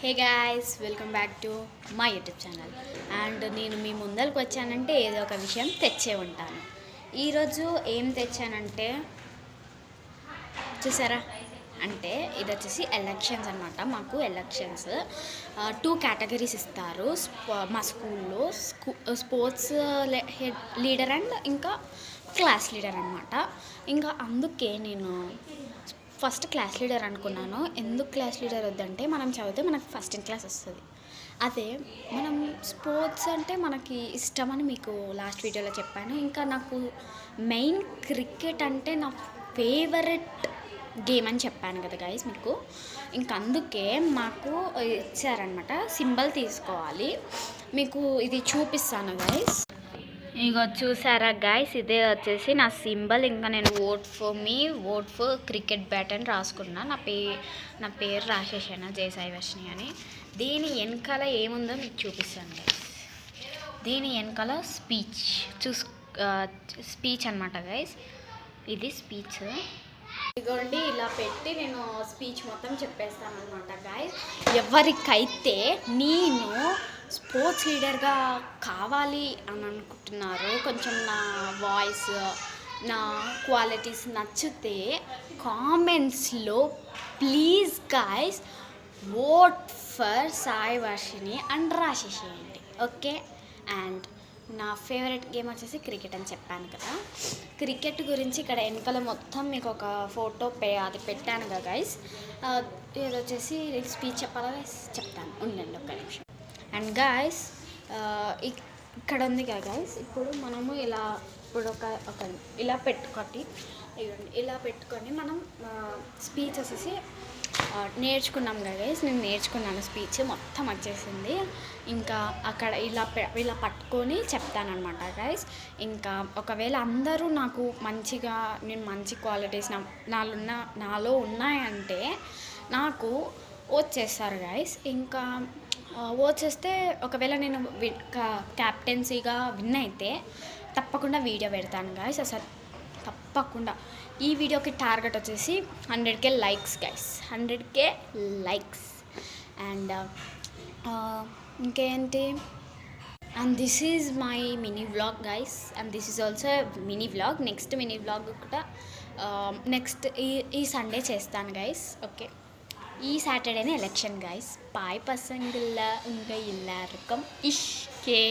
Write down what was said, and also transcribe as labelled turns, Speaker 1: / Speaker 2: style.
Speaker 1: Hey guys, welcome back to my YouTube channel. And నేను మీ ముందరికి వచ్చానంటే ఏదో ఒక విషయం తెచ్చే ఉంటాను. ఈరోజు ఏం తెచ్చానంటే చూసారా, అంటే ఇది వచ్చేసి ఎలక్షన్స్ అనమాట. మాకు ఎలక్షన్స్ 2 కేటగిరీస్ ఇస్తారు మా స్కూల్లో. స్పోర్ట్స్ లీడర్ అండ్ ఇంకా క్లాస్ లీడర్ అనమాట. ఇంకా అందుకే నేను ఫస్ట్ క్లాస్ లీడర్ అనుకున్నాను. ఎందుకు క్లాస్ లీడర్ వద్దంటే మనం చదివితే మనకు ఫస్ట్ ఇన్ క్లాస్ వస్తుంది. అదే మనం స్పోర్ట్స్ అంటే మనకి ఇష్టమని మీకు లాస్ట్ వీడియోలో చెప్పాను. ఇంకా నాకు మెయిన్ క్రికెట్ అంటే నా ఫేవరెట్ గేమ్ అని చెప్పాను కదా గైస్ మీకు. ఇంక అందుకే మాకు ఇచ్చారనమాట, సింబల్ తీసుకోవాలి. మీకు ఇది చూపిస్తాను గైస్. ఇగో చూసారా గైస్, ఇదే వచ్చేసి నా సింబల్. ఇంకా నేను ఓట్ ఫర్ క్రికెట్ బ్యాట్ అని రాసుకున్నా. నా పేరు రాసేసాను, జయసాయి వర్షిణి అని. దీని వెనకాల ఏముందో మీకు చూపిస్తాను గైస్. దీని వెనకాల స్పీచ్ అనమాట గైస్. ఇది స్పీచ్. ఇదిగోండి, ఇలా పెట్టి నేను స్పీచ్ మొత్తం చెప్పేస్తాను అనమాట గైస్. ఎవరికైతే నేను స్పోర్ట్స్ లీడర్గా కావాలి అని అనుకుంటున్నారు, కొంచెం నా వాయిస్, నా క్వాలిటీస్ నచ్చితే కామెంట్స్లో please guys vote for Sai Varshini అని రాసేసేయండి, ఓకే. అండ్ నా ఫేవరెట్ గేమ్ వచ్చేసి క్రికెట్ అని చెప్పాను కదా. క్రికెట్ గురించి ఇక్కడ వెనకాల మొత్తం మీకు ఒక ఫోటో అది పెట్టాను కదా గైస్. ఇది వచ్చేసి స్పీచ్ చెప్పాలా గైస్? చెప్తాను, ఉండండి ఒక్క నిమిషం. అండ్ గాయస్, ఇక్కడ ఉంది కదా గైస్. ఇప్పుడు మనము ఇప్పుడు ఇలా పెట్టుకొని మనం స్పీచ్ వచ్చేసి నేర్చుకున్నాం కదా గైస్. నేను నేర్చుకున్నాను, స్పీచ్ మొత్తం వచ్చేసింది. ఇంకా అక్కడ ఇలా పట్టుకొని చెప్తానమాట గైస్. ఇంకా ఒకవేళ అందరూ నాకు నేను మంచి క్వాలిటీస్ నాలో ఉన్నాయంటే నాకు వచ్చేస్తారు గైస్. ఇంకా వచ్చేస్తే ఒకవేళ నేను క్యాప్టెన్సీగా విన్ అయితే తప్పకుండా వీడియో పెడతాను గైస్. అసలు తప్పకుండా. ఈ వీడియోకి టార్గెట్ వచ్చేసి 100K likes guys, 100K likes. And ఇంకేంటి, and this is my mini vlog guys. And this is also mini vlog. Next mini vlog కూడా నెక్స్ట్ ఈ సండే చేస్తాను గైస్, ఓకే. ఈ సాటర్డేనే ఎలక్షన్ గైస్. 5% உங்க எல்லாருக்கும் இஷ்கே.